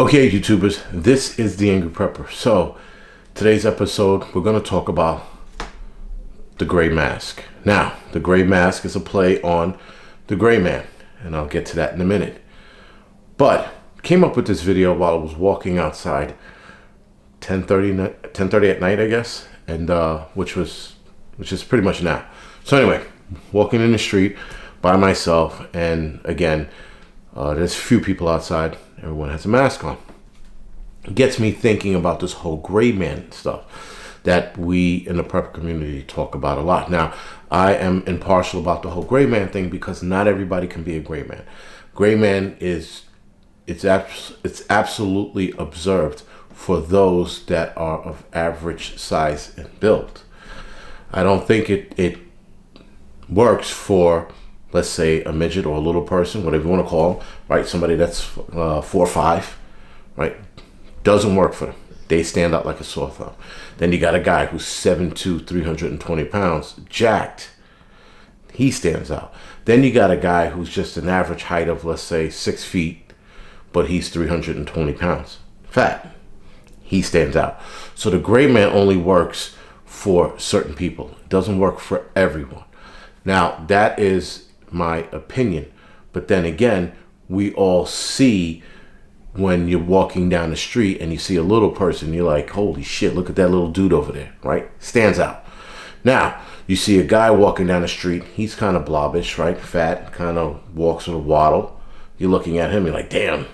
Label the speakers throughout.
Speaker 1: Okay, YouTubers, this is the Angryprepper. So, today's episode, we're going to talk about the gray mask. Now, the gray mask is a play on the gray man, and I'll get to that in a minute. But, came up with this video while I was walking outside, 10:30 at night, I guess, and which is pretty much now. So anyway, walking in the street by myself, and again, there's few people outside. Everyone has a mask on. It gets me thinking about this whole gray man stuff that we in the prepper community talk about a lot. Now, I am impartial about the whole gray man thing because not everybody can be a gray man. Gray man it's absolutely observed for those that are of average size and build. I don't think it works for, let's say, a midget or a little person, whatever you want to call them, right? Somebody that's 4 or 5, right? Doesn't work for them. They stand out like a sore thumb. Then you got a guy who's 7'2", 320 pounds, jacked. He stands out. Then you got a guy who's just an average height of, let's say, 6 feet, but he's 320 pounds, fat. He stands out. So the gray man only works for certain people. It doesn't work for everyone. Now, that is my opinion, but then again, we all see when you're walking down the street and you see a little person, you're like, holy shit, look at that little dude over there, right? Stands out. Now, you see a guy walking down the street, he's kind of blobbish, right? Fat, kind of walks with a waddle. You're looking at him, you're like, damn,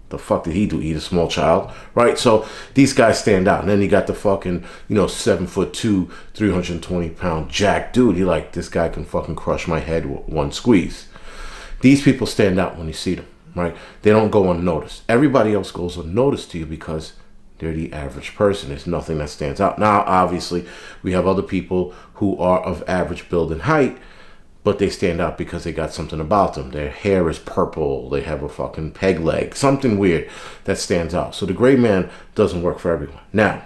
Speaker 1: the fuck did he do? Eat a small child, right? So these guys stand out. And then you got the fucking, 7'2", 320 pound jack dude. You're like, this guy can fucking crush my head with one squeeze. These people stand out when you see them, right? They don't go unnoticed. Everybody else goes unnoticed to you because they're the average person. There's nothing that stands out. Now, obviously, we have other people who are of average build and height, but they stand out because they got something about them. Their hair is purple. They have a fucking peg leg. Something weird that stands out. So the gray man doesn't work for everyone. Now,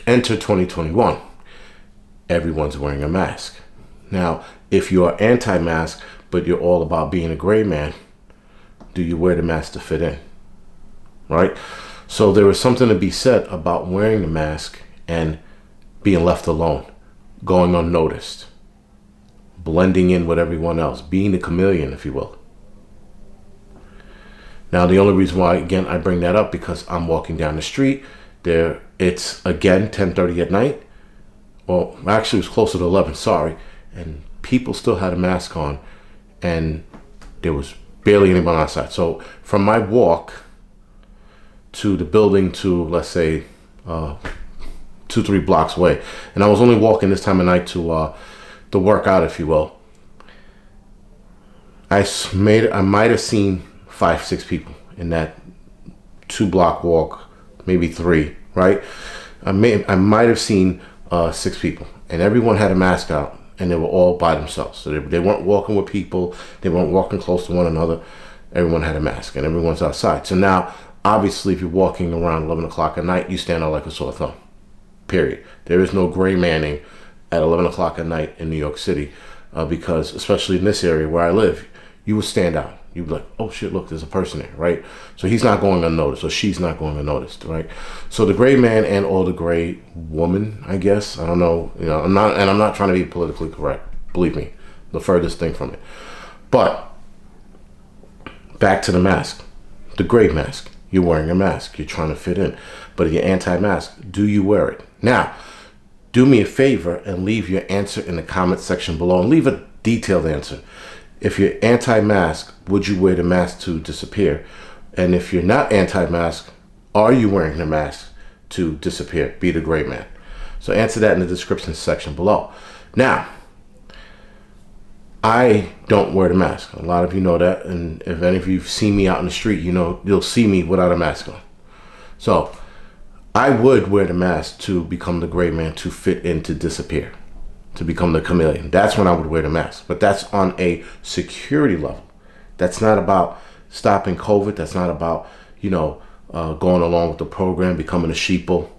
Speaker 1: enter 2021. Everyone's wearing a mask. Now, if you are anti-mask, but you're all about being a gray man, do you wear the mask to fit in? Right? So there is something to be said about wearing the mask and being left alone, going unnoticed, blending in with everyone else, being the chameleon, if you will. Now, the only reason why, again, I bring that up because I'm walking down the street. It's, again, 10:30 at night. Well, actually, it was closer to 11, sorry. And people still had a mask on, and there was barely anyone outside. So from my walk to the building to, let's say, 2-3 blocks away, and I was only walking this time of night to work out, if you will, I might have seen 5-6 people in that 2-block walk, maybe 3, right? I might have seen 6 people, and everyone had a mask out, and they were all by themselves. So they weren't walking with people, they weren't walking close to one another. Everyone had a mask, and everyone's outside. So now, obviously, if you're walking around 11 o'clock at night, you stand out like a sore thumb, period. There is no gray manning at 11 o'clock at night in New York City, because especially in this area where I live, you would stand out. You'd be like, oh shit, look, there's a person there, right? So he's not going unnoticed, or she's not going unnoticed, right? So the gray man and or the gray woman, I guess, I don't know, I'm not trying to be politically correct. Believe me, the furthest thing from it. But back to the mask, the gray mask. You're wearing a mask. You're trying to fit in, but if you're anti-mask, do you wear it? Now, do me a favor and leave your answer in the comment section below, and leave a detailed answer. If you're anti-mask, would you wear the mask to disappear? And if you're not anti-mask, are you wearing the mask to disappear? Be the gray man. So answer that in the description section below. Now, I don't wear the mask. A lot of you know that, and if any of you see me out in the street, you'll see me without a mask on. So I would wear the mask to become the gray man, to fit in, to disappear, to become the chameleon. That's when I would wear the mask. But that's on a security level. That's not about stopping COVID. That's not about, going along with the program, becoming a sheeple.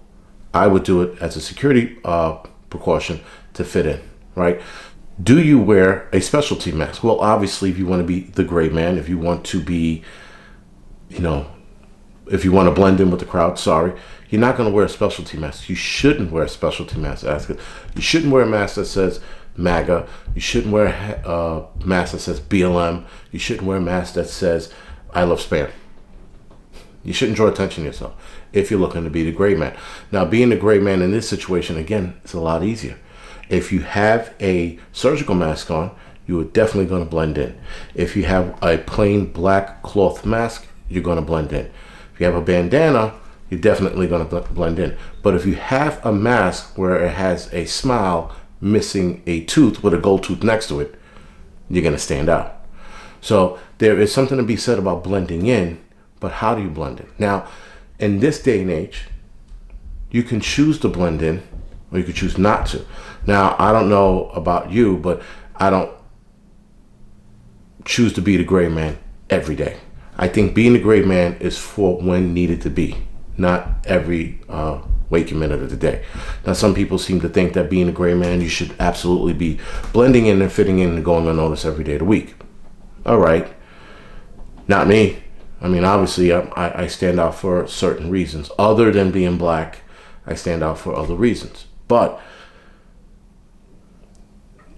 Speaker 1: I would do it as a security precaution to fit in, right? Do you wear a specialty mask? Well, obviously, if you want to be the gray man, if you want to be, if you want to blend in with the crowd, sorry, you're not going to wear a specialty mask. You shouldn't wear a specialty mask. You shouldn't wear a mask that says MAGA. You shouldn't wear a mask that says BLM. You shouldn't wear a mask that says I love Spam. You shouldn't draw attention to yourself if you're looking to be the gray man. Now, being the gray man in this situation, again, it's a lot easier. If you have a surgical mask on, you are definitely going to blend in. If you have a plain black cloth mask, you're going to blend in. If you have a bandana, you're definitely going to blend in. But if you have a mask where it has a smile missing a tooth with a gold tooth next to it, you're going to stand out. So there is something to be said about blending in, but how do you blend in? Now, in this day and age, you can choose to blend in or you can choose not to. Now, I don't know about you, but I don't choose to be the gray man every day. I think being the gray man is for when needed to be, not every waking minute of the day. Now, some people seem to think that being a gray man, you should absolutely be blending in and fitting in and going unnoticed every day of the week. All right. Not me. I mean, obviously, I stand out for certain reasons. Other than being black, I stand out for other reasons. But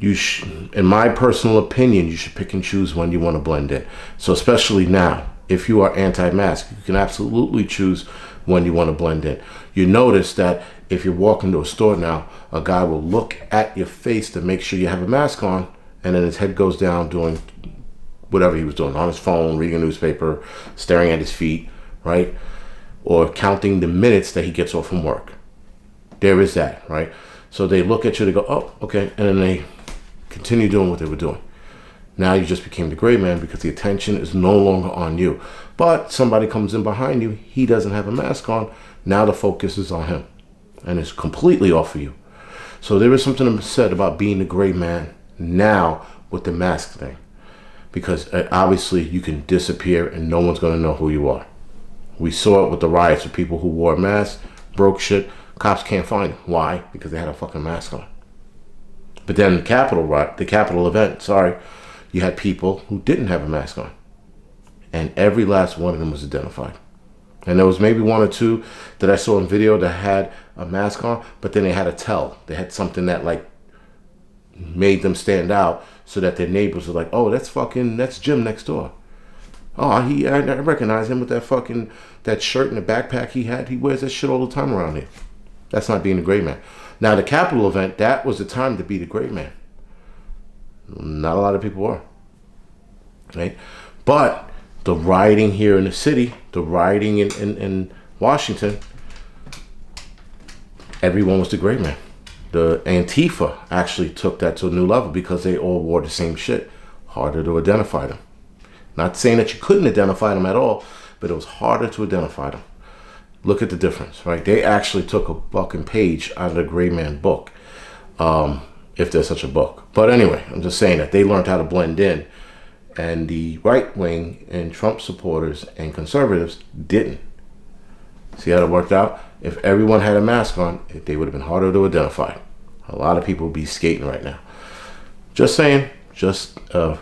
Speaker 1: in my personal opinion, you should pick and choose when you want to blend in. So especially now, if you are anti-mask, you can absolutely choose when you want to blend in. You notice that if you walk into a store now, a guy will look at your face to make sure you have a mask on, and then his head goes down doing whatever he was doing, on his phone, reading a newspaper, staring at his feet, right? Or counting the minutes that he gets off from work. There is that, right? So they look at you, they go, oh, okay, and then they continue doing what they were doing. Now you just became the gray man because the attention is no longer on you. But somebody comes in behind you, he doesn't have a mask on, now the focus is on him. And it's completely off of you. So there is something to be said about being the gray man now with the mask thing. Because obviously you can disappear and no one's going to know who you are. We saw it with the riots with people who wore masks, broke shit. Cops can't find them. Why? Because they had a fucking mask on. But then the Capitol event, you had people who didn't have a mask on. And every last one of them was identified. And there was maybe one or two that I saw in video that had a mask on, but then they had a tell. They had something that like made them stand out so that their neighbors were like, oh, that's Jim next door. Oh, I recognize him with that shirt and the backpack he had. He wears that shit all the time around here. That's not being a gray man. Now, the Capitol event, that was the time to be the gray man. Not a lot of people were. Right? But the rioting here in the city, the rioting in Washington, everyone was the gray man. The Antifa actually took that to a new level because they all wore the same shit. Harder to identify them. Not saying that you couldn't identify them at all, but it was harder to identify them. Look at the difference, right? They actually took a fucking page out of the gray man book, if there's such a book. But anyway, I'm just saying that they learned how to blend in, and the right wing and Trump supporters and conservatives didn't. See how it worked out? If everyone had a mask on, they would have been harder to identify. A lot of people would be skating right now. Just saying, just a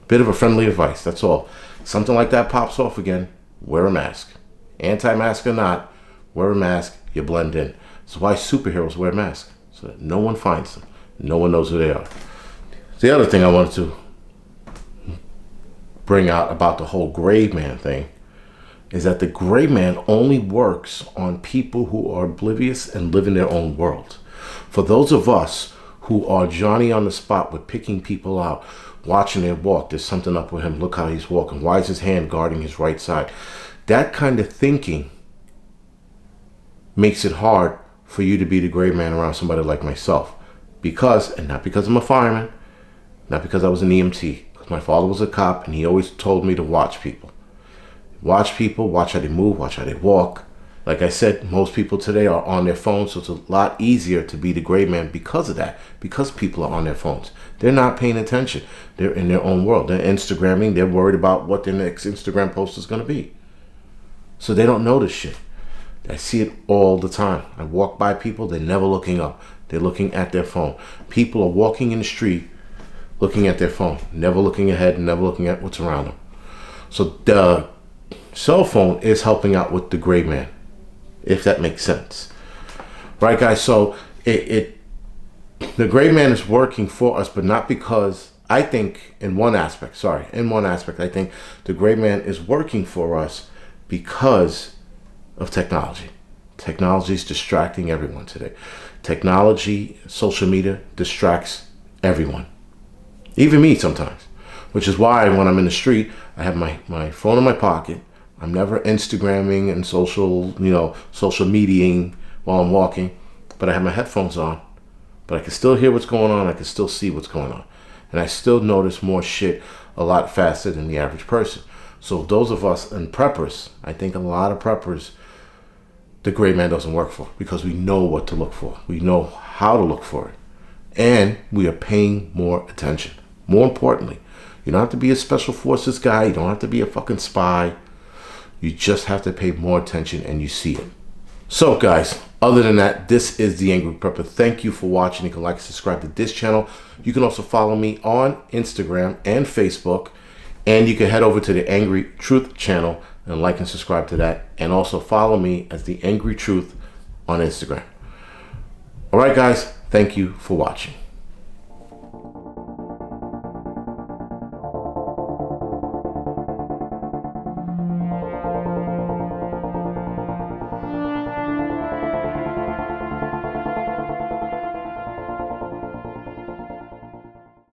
Speaker 1: bit of a friendly advice, that's all. Something like that pops off again, wear a mask. Anti-mask or not, wear a mask, you blend in. That's why superheroes wear masks, so that no one finds them. No one knows who they are. The other thing I wanted to bring out about the whole gray man thing is that the gray man only works on people who are oblivious and live in their own world. For those of us who are Johnny on the spot with picking people out, watching their walk, there's something up with him, look how he's walking, why is his hand guarding his right side? That kind of thinking makes it hard for you to be the gray man around somebody like myself. Because, and not because I'm a fireman, not because I was an EMT, because my father was a cop and he always told me to watch people. Watch people, watch how they move, watch how they walk. Like I said, most people today are on their phones, so it's a lot easier to be the gray man because of that, because people are on their phones. They're not paying attention. They're in their own world. They're Instagramming. They're worried about what their next Instagram post is going to be. So they don't notice shit. I see it all the time. I walk by people, they're never looking up. They're looking at their phone. People are walking in the street looking at their phone, never looking ahead, never looking at what's around them. So cell phone is helping out with the gray man, if that makes sense. Right, guys? So the gray man is working for us, but not because, I think in one aspect, I think the gray man is working for us because of technology. Technology is distracting everyone today. Technology, social media distracts everyone. Even me sometimes. Which is why when I'm in the street, I have my phone in my pocket. I'm never Instagramming and social mediaing while I'm walking. But I have my headphones on. But I can still hear what's going on. I can still see what's going on. And I still notice more shit a lot faster than the average person. So those of us and preppers, I think a lot of preppers, the gray man doesn't work for, because we know what to look for. We know how to look for it. And we are paying more attention. More importantly, you don't have to be a special forces guy. You don't have to be a fucking spy. You just have to pay more attention and you see it. So guys, other than that, this is the Angry Prepper. Thank you for watching. You can like and subscribe to this channel. You can also follow me on Instagram and Facebook. And you can head over to the Angry Truth channel and like and subscribe to that. And also follow me as the Angry Truth on Instagram. All right, guys. Thank you for watching.